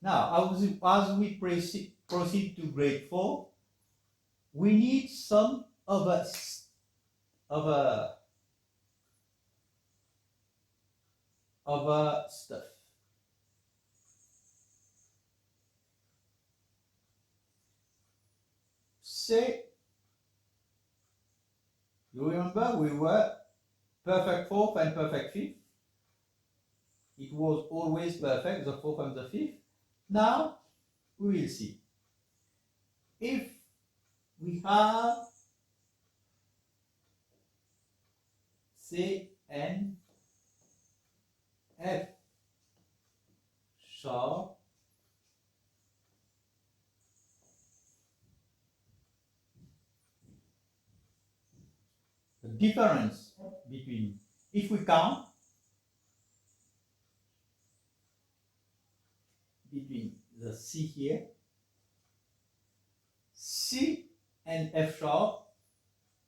Now, as we proceed to grade 4, we need some other stuff. Say, you remember we were perfect fourth and perfect fifth. It was always perfect, the fourth and the fifth. Now, we will see. If we have, say, an F sharp the difference between, if we count between the C here, C and F sharp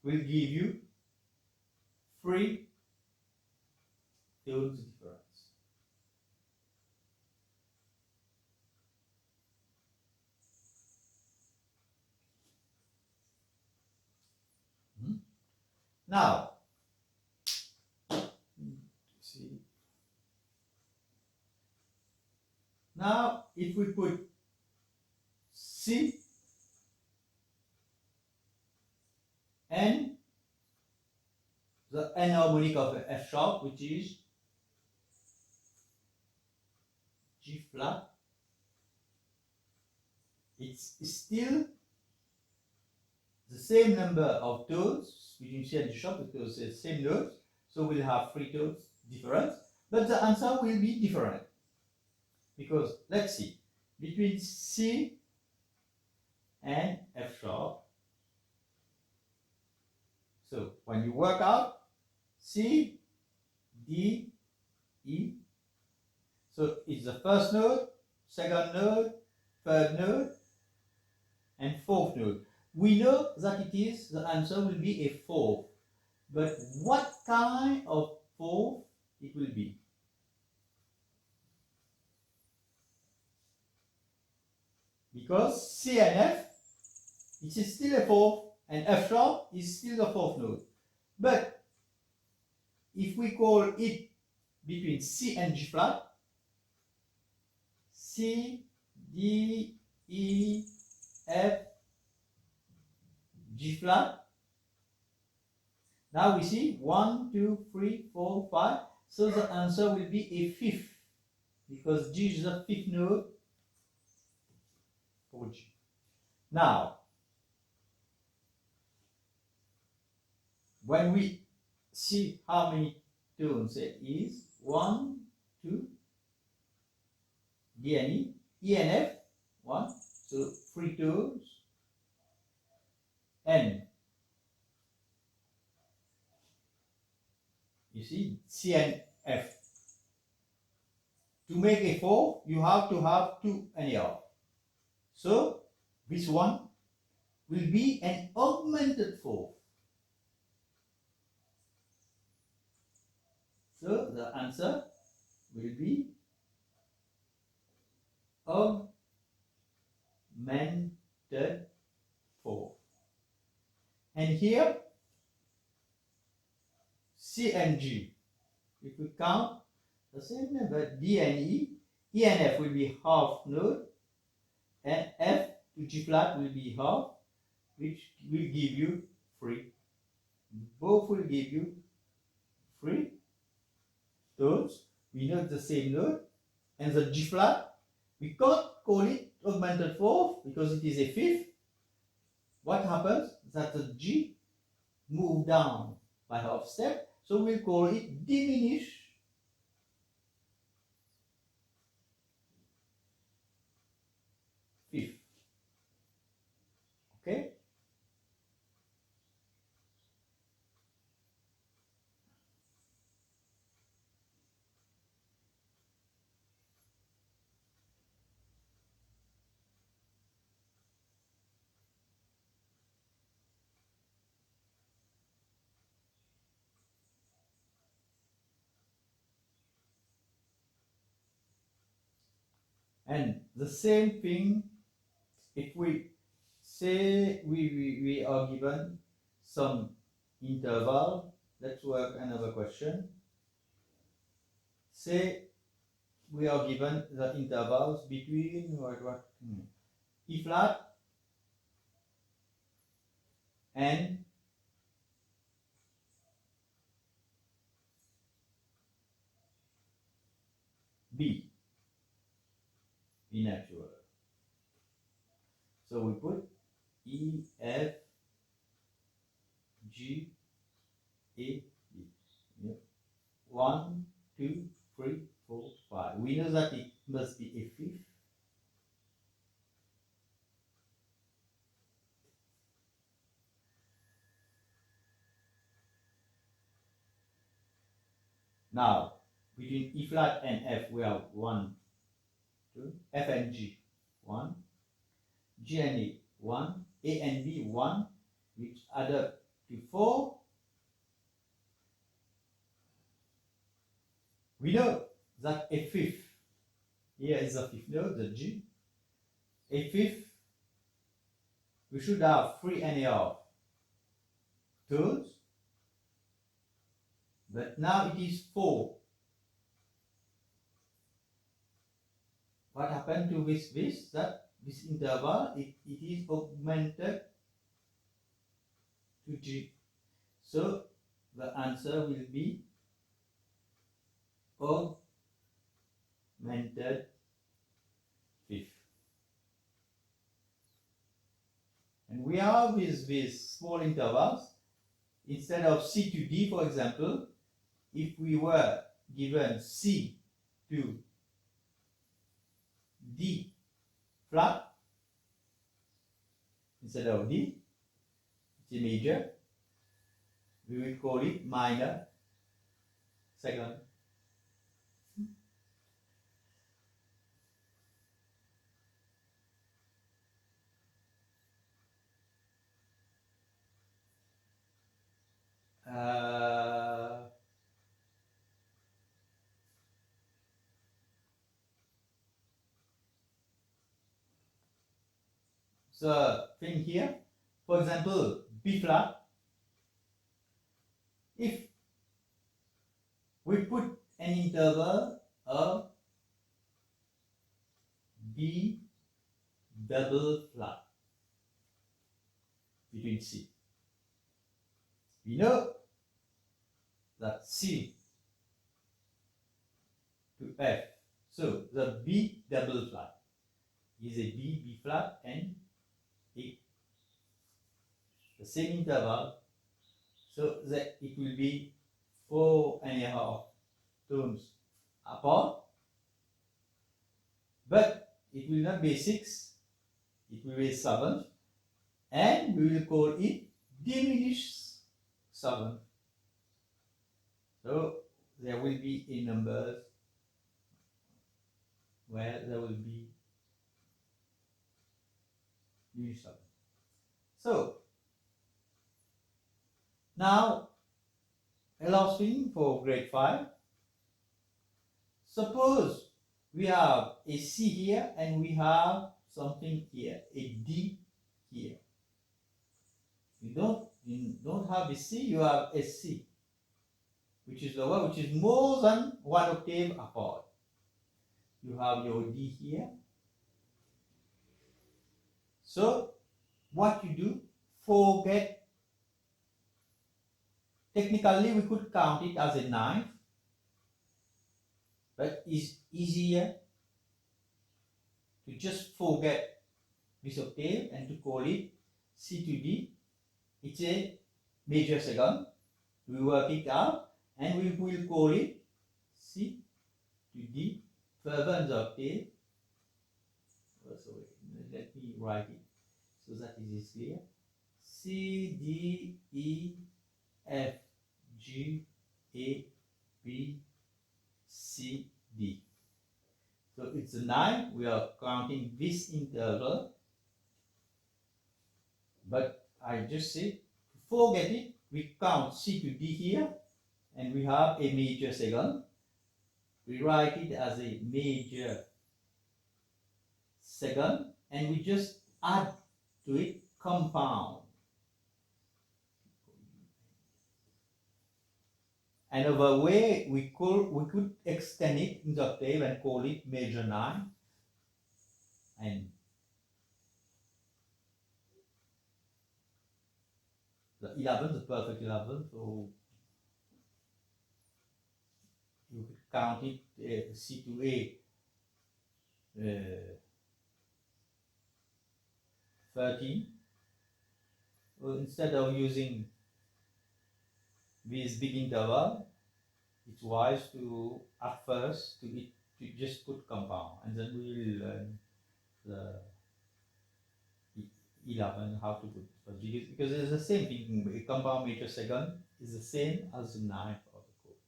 will give you 3 tones difference. Now, see. Now, if we put C and the enharmonic of F sharp, which is G flat, it's still the same number of tones between C and G sharp because it's the same notes, so we'll have 3 tones difference, but the answer will be different. Because let's see, between C and F sharp, so when you work out C, D, E, so it's the first note, second note, third note, and fourth note. We know that it is, the answer will be a fourth, but what kind of fourth it will be? Because C and F, it is still a fourth, and F sharp is still the fourth note. But if we call it between C and G flat, C, D, E, F, G flat. Now we see 1, 2, 3, 4, 5. So the answer will be a fifth, because G is the fifth note for G. Now, when we see how many tones it is, 1, 2, D and E, E and F, 1, so 3 tones, and you see C and F. To make a 4, you have to have 2 anyhow. So this one will be an augmented 4. So the answer will be augmented 4. And here, C and G, if we count the same number, D and E, E and F will be half note, and F to G flat will be half, which will give you 3. Both will give you 3 tones. We note the same note, and the G flat, we can't call it augmented 4 because it is a fifth. What happens? That the G move down by half step, so we'll call it diminished fifth. Okay? And the same thing, if we say we are given some interval, let's work another question. Say we are given the intervals between E flat and B in natural. So we put E, F, G, A, B. Yep. 1, 2, 3, 4, 5. We know that it must be a fifth. Now, between E flat and F, we have 1, 2, F and G, 1, G and A and B, 1, which add up to 4. We know that a fifth, here is a fifth note, the G. A fifth, we should have 3½ tones, but now it is 4. What happened to this? That this interval, it is augmented to G. So the answer will be augmented fifth. And we have with these small intervals, instead of C to D, for example, if we were given C to D flat, instead of D, it's a major, we will call it minor second. The thing here, for example, B flat, if we put an interval of B double flat between C, we know that C to F, so the B double flat is a B flat and A, the same interval, so that it will be 4½ tones apart, but it will not be 6, it will be 7, and we will call it diminished 7. So there will be a numbers where there will be diminished 7. So now a last thing for grade 5. Suppose we have a C here and we have something here, a D here. You don't have a C, you have a C, which is lower, which is more than 1 octave apart. You have your D here. So what you do, forget, technically we could count it as a ninth, but it's easier to just forget this octave and to call it C to D. It's a major second. We work it out and we will call it C to D further in the octave. Sorry, let me write it so that it is clear. C, D, E, F, G, A, B, C, D. So it's a 9. We are counting this interval. But I just said, to forget it, we count C to D here, and we have a major second. We write it as a major second, and we just add to it compound. Another way we could extend it in the octave and call it major 9, and the 11, the perfect 11, so you could count it C to A 13. Well, instead of using this big interval, it's wise to at first to just put compound, and then we will learn the 11 how to put it, because it's the same thing. A compound major second is the same as the ninth of the chord.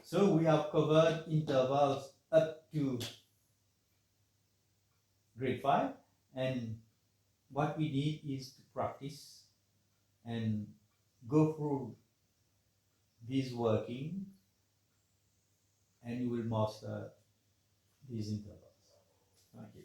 So we have covered intervals up to grade 5, and what we need is to practice and go through this working, and you will master these intervals. Thank you.